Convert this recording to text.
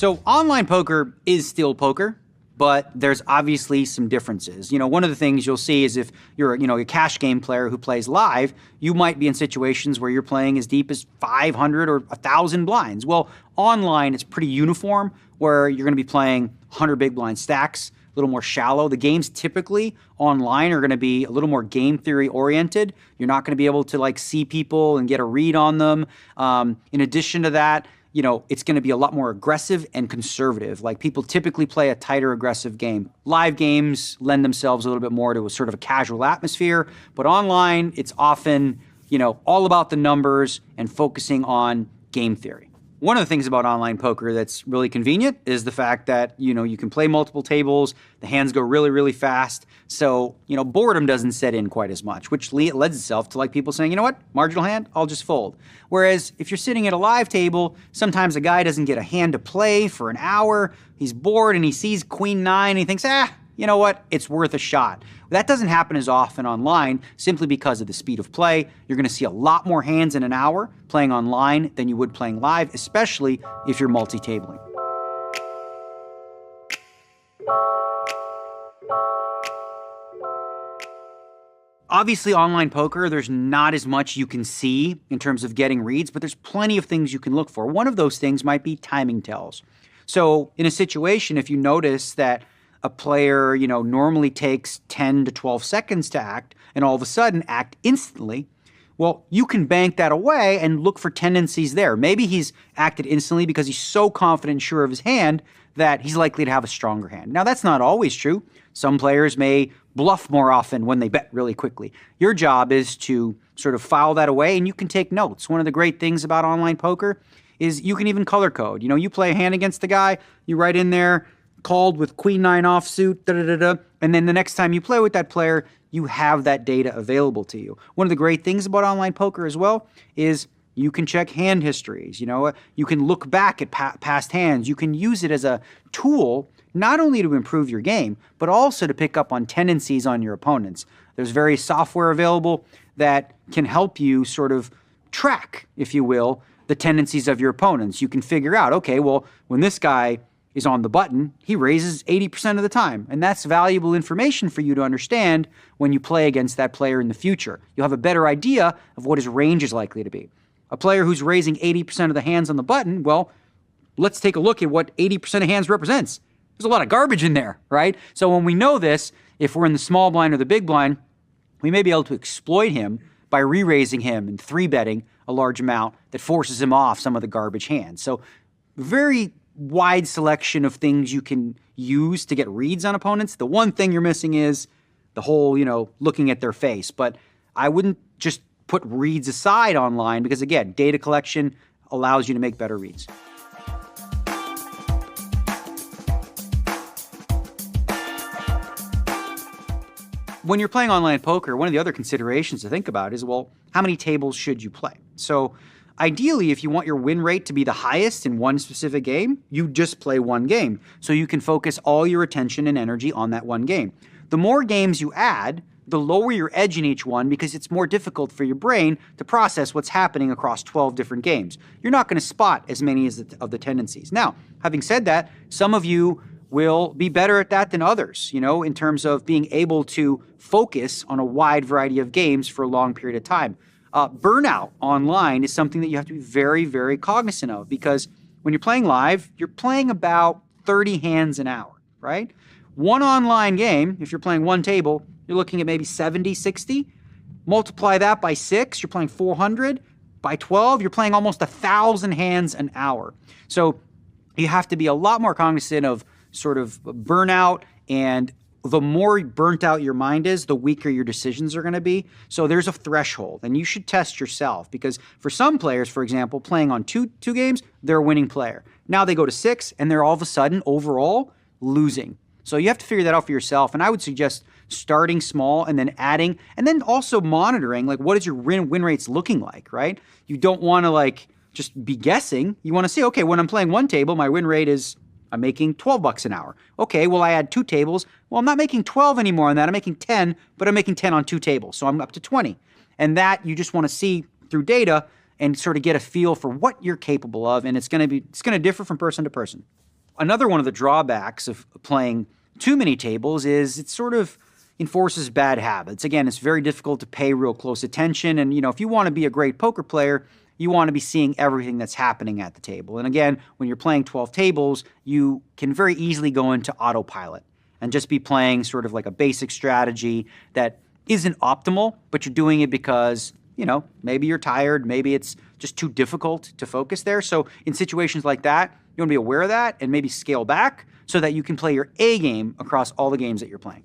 So online poker is still poker, but there's obviously some differences. One of the things you'll see is if you're, a cash game player who plays live, you might be in situations where you're playing as deep as 500 or 1,000 blinds. Well, online, it's pretty uniform, where you're going to be playing 100 big blind stacks, a little more shallow. The games typically online are going to be a little more game theory oriented. You're not going to be able to see people and get a read on them. In addition to that, it's going to be a lot more aggressive and conservative. Like, people typically play a tighter, aggressive game. Live games lend themselves a little bit more to a sort of a casual atmosphere, but online, it's often, all about the numbers and focusing on game theory. One of the things about online poker that's really convenient is the fact that, you can play multiple tables, the hands go really, really fast. So, boredom doesn't set in quite as much, which lends itself to people saying, you know what, marginal hand, I'll just fold. Whereas if you're sitting at a live table, sometimes a guy doesn't get a hand to play for an hour, he's bored and he sees queen nine and he thinks, you know what, it's worth a shot. That doesn't happen as often online simply because of the speed of play. You're going to see a lot more hands in an hour playing online than you would playing live, especially if you're multi-tabling. Obviously, online poker, there's not as much you can see in terms of getting reads, but there's plenty of things you can look for. One of those things might be timing tells. So in a situation, if you notice that a player, normally takes 10 to 12 seconds to act and all of a sudden act instantly, well, you can bank that away and look for tendencies there. Maybe he's acted instantly because he's so confident and sure of his hand that he's likely to have a stronger hand. Now, that's not always true. Some players may bluff more often when they bet really quickly. Your job is to sort of file that away, and you can take notes. One of the great things about online poker is you can even color code. You play a hand against the guy, you write in there, called with queen nine offsuit, and then the next time you play with that player, you have that data available to you. One of the great things about online poker as well is you can check hand histories. You can look back at past hands. You can use it as a tool not only to improve your game, but also to pick up on tendencies on your opponents. There's various software available that can help you sort of track, if you will, the tendencies of your opponents. You can figure out, okay, well, when this guy is on the button, he raises 80% of the time. And that's valuable information for you to understand when you play against that player in the future. You'll have a better idea of what his range is likely to be. A player who's raising 80% of the hands on the button, well, let's take a look at what 80% of hands represents. There's a lot of garbage in there, right? So when we know this, if we're in the small blind or the big blind, we may be able to exploit him by re-raising him and 3-betting a large amount that forces him off some of the garbage hands. So very wide selection of things you can use to get reads on opponents. The one thing you're missing is the whole, looking at their face. But I wouldn't just put reads aside online because, again, data collection allows you to make better reads. When you're playing online poker, one of the other considerations to think about is, well, how many tables should you play? So ideally, if you want your win rate to be the highest in one specific game, you just play one game, so you can focus all your attention and energy on that one game. The more games you add, the lower your edge in each one because it's more difficult for your brain to process what's happening across 12 different games. You're not going to spot as many of the tendencies. Now, having said that, some of you will be better at that than others, in terms of being able to focus on a wide variety of games for a long period of time. Burnout online is something that you have to be very, very cognizant of because when you're playing live, you're playing about 30 hands an hour, right? One online game, if you're playing one table, you're looking at maybe 70, 60. Multiply that by 6, you're playing 400. By 12, you're playing almost 1,000 hands an hour. So you have to be a lot more cognizant of sort of burnout, and the more burnt out your mind is, the weaker your decisions are going to be. So there's a threshold, and you should test yourself because for some players, for example, playing on two games, they're a winning player. Now they go to 6, and they're all of a sudden overall losing. So you have to figure that out for yourself, and I would suggest starting small and then adding, and then also monitoring, what is your win rates looking like, right? You don't want to just be guessing. You want to see, okay, when I'm playing one table, my win rate is I'm making $12 an hour. Okay, well, I add 2 tables. Well, I'm not making 12 anymore on that. I'm making 10, but I'm making 10 on 2 tables. So I'm up to 20. And that you just want to see through data and sort of get a feel for what you're capable of. And it's going to differ from person to person. Another one of the drawbacks of playing too many tables is it sort of enforces bad habits. Again, it's very difficult to pay real close attention. And, if you want to be a great poker player, you want to be seeing everything that's happening at the table. And again, when you're playing 12 tables, you can very easily go into autopilot and just be playing sort of like a basic strategy that isn't optimal, but you're doing it because, maybe you're tired, maybe it's just too difficult to focus there. So in situations like that, you want to be aware of that and maybe scale back so that you can play your A game across all the games that you're playing.